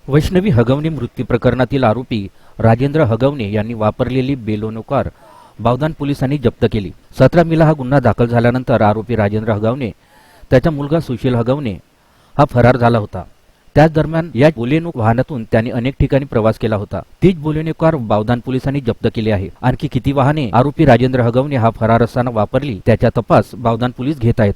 वैष्णवी हगवणे मृत्यू प्रकरणातील आरोपी राजेंद्र हगवणे यांनी वापरलेली बेलोनो कार बावधान पोलिसांनी जप्त केली। 17 मेला हा गुन्हा दाखल झाल्यानंतर आरोपी राजेंद्र हगवणे त्याचा मुलगा सुशील हगवणे हा फरार झाला होता। त्याच दरम्यान या बोलेनो वाहनातून त्यांनी अनेक ठिकाणी प्रवास केला होता। तीच बोलेनो कार बावधान पोलिसांनी जप्त केली आहे। आणखी किती वाहने आरोपी राजेंद्र हगवणे हा फरार असताना वापरली त्याचा तपास बावधान पोलीस घेत आहेत।